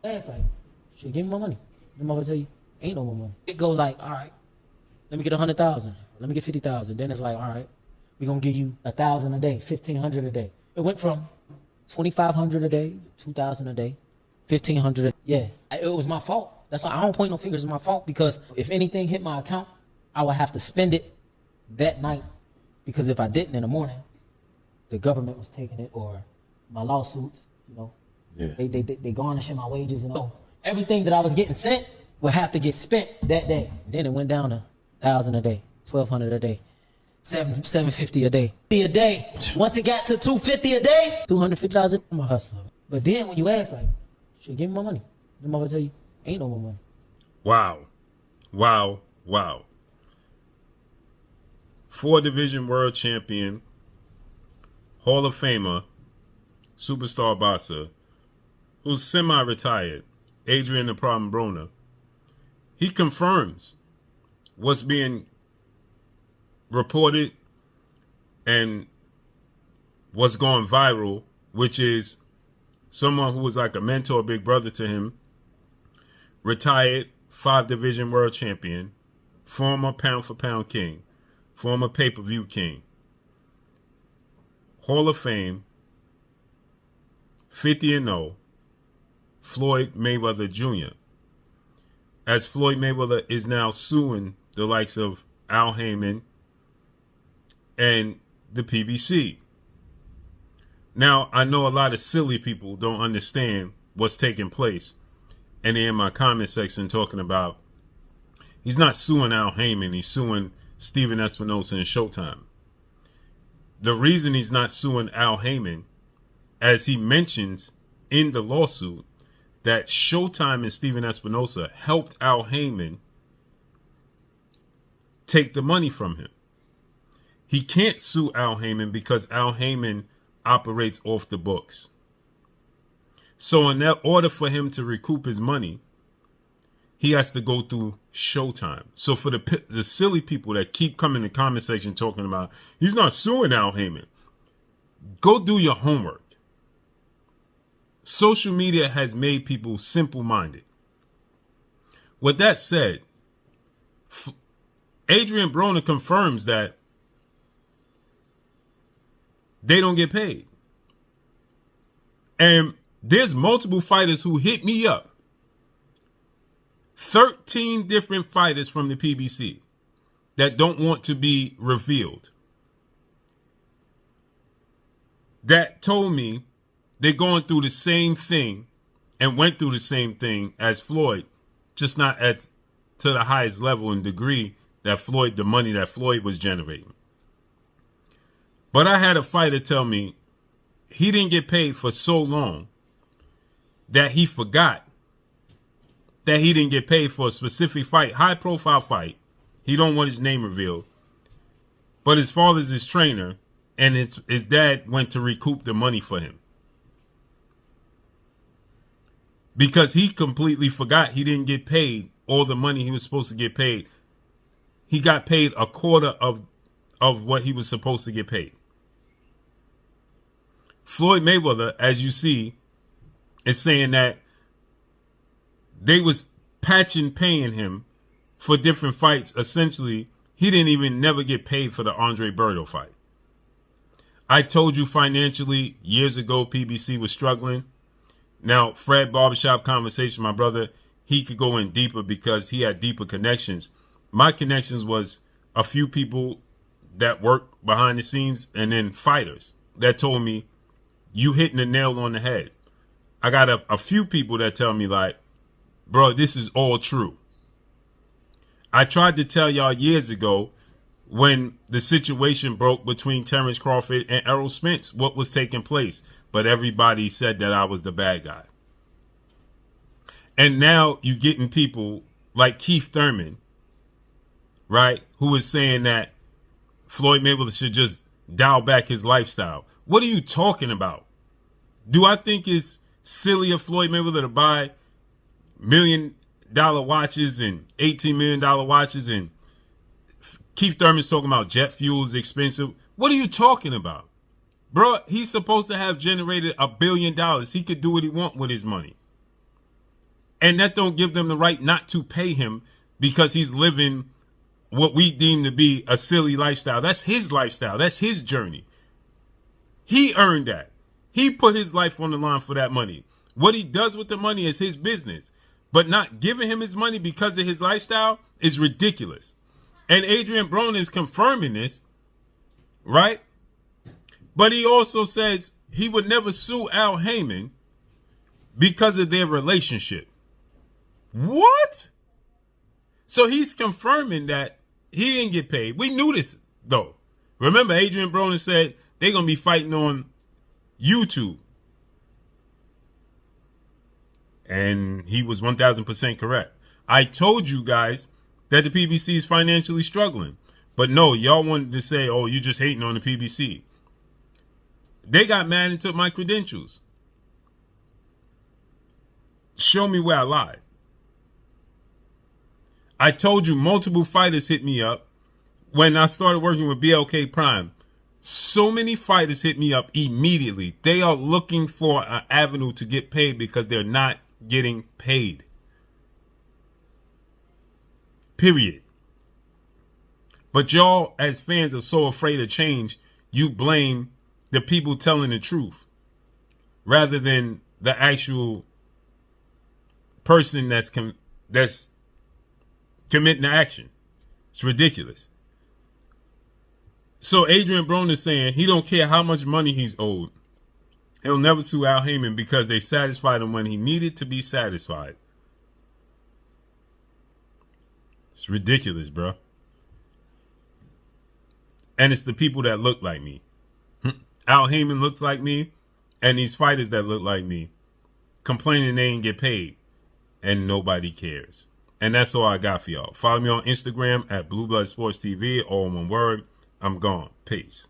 Ask like, shit, give me my money. Then mother tell you, ain't no more money. It go like, all right, let me get 100,000. Let me get 50,000. Then it's like, all right, we're gonna give you 1,000 a day, 1,500 a day. It went from 2,500 a day, 2,000 a day, 1,500. Yeah, it was my fault. That's why I don't point no fingers. It's my fault because if anything hit my account, I would have to spend it that night. Because if I didn't in the morning, the government was taking it, or my lawsuits, you know, they garnishing my wages and all. Everything that I was getting sent would have to get spent that day. Then it went down to 1,000 a day, 1,200 a day, 750 a day, a day. Once it got to 250 a day, 250,000, I'm a hustler. But then when you ask like, shit, give me my money, the mother tell you, ain't no more money. Wow, wow, wow. 4-division world champion, Hall of Famer, superstar boxer, who's semi-retired, Adrian the Problem Broner. He confirms what's being reported and what's going viral, which is someone who was like a mentor, big brother to him, retired 5-division world champion, former pound-for-pound king, former pay-per-view king, Hall of Fame, 50-0, Floyd Mayweather Jr. As Floyd Mayweather is now suing the likes of Al Haymon and the PBC. Now, I know a lot of silly people don't understand what's taking place, and they're in my comment section talking about he's not suing Al Haymon, he's suing Stephen Espinoza and Showtime. The reason he's not suing Al Haymon, as he mentions in the lawsuit, that Showtime and Stephen Espinoza helped Al Haymon take the money from him. He can't sue Al Haymon because Al Haymon operates off the books. So in order for him to recoup his money, he has to go through Showtime. So for the silly people that keep coming in the comment section talking about he's not suing Al Haymon, go do your homework. Social media has made people simple-minded. With that said, Adrian Broner confirms that they don't get paid. And there's multiple fighters who hit me up. 13 different fighters from the PBC that don't want to be revealed, that told me they're going through the same thing and went through the same thing as Floyd, just not to the highest level and degree that Floyd, the money that Floyd was generating. But I had a fighter tell me he didn't get paid for so long that he forgot that he didn't get paid for a specific fight, high profile fight. He don't want his name revealed. But his father's his trainer, and his dad went to recoup the money for him. Because he completely forgot he didn't get paid all the money he was supposed to get paid. He got paid a quarter of what he was supposed to get paid. Floyd Mayweather, as you see, is saying that they was paying him for different fights. Essentially, he didn't even never get paid for the Andre Berto fight. I told you financially years ago PBC was struggling. Now, Fred Barbershop Conversation, my brother, he could go in deeper because he had deeper connections. My connections was a few people that work behind the scenes and then fighters that told me, you hitting the nail on the head. I got a few people that tell me like, bro, this is all true. I tried to tell y'all years ago when the situation broke between Terrence Crawford and Errol Spence what was taking place, but everybody said that I was the bad guy. And now you getting people like Keith Thurman, right, who is saying that Floyd Mayweather should just dial back his lifestyle. What are you talking about? Do I think it's silly of Floyd Mayweather to buy $1 million watches and $18 million watches, and Keith Thurman's talking about jet fuel is expensive? What are you talking about? Bro, he's supposed to have generated $1 billion. He could do what he wants with his money. And that don't give them the right not to pay him because he's living what we deem to be a silly lifestyle. That's his lifestyle. That's his journey. He earned that. He put his life on the line for that money. What he does with the money is his business. But not giving him his money because of his lifestyle is ridiculous. And Adrian Broner is confirming this, right? But he also says he would never sue Al Haymon because of their relationship. What? So he's confirming that he didn't get paid. We knew this, though. Remember, Adrian Broner said they're going to be fighting on YouTube. And he was 1,000% correct. I told you guys that the PBC is financially struggling. But no, y'all wanted to say, oh, you just hating on the PBC. They got mad and took my credentials. Show me where I lied. I told you multiple fighters hit me up when I started working with BLK Prime. So many fighters hit me up immediately. They are looking for an avenue to get paid because they're not getting paid. Period. But y'all as fans are so afraid of change, you blame the people telling the truth rather than the actual person that's committing the action. It's ridiculous. So Adrian Broner saying he don't care how much money he's owed. He'll never sue Al Haymon because they satisfied him when he needed to be satisfied. It's ridiculous, bro. And it's the people that look like me. Al Haymon looks like me, and these fighters that look like me complaining they ain't get paid, and nobody cares. And that's all I got for y'all. Follow me on Instagram at Blue Blood Sports TV, all one word. I'm gone. Peace.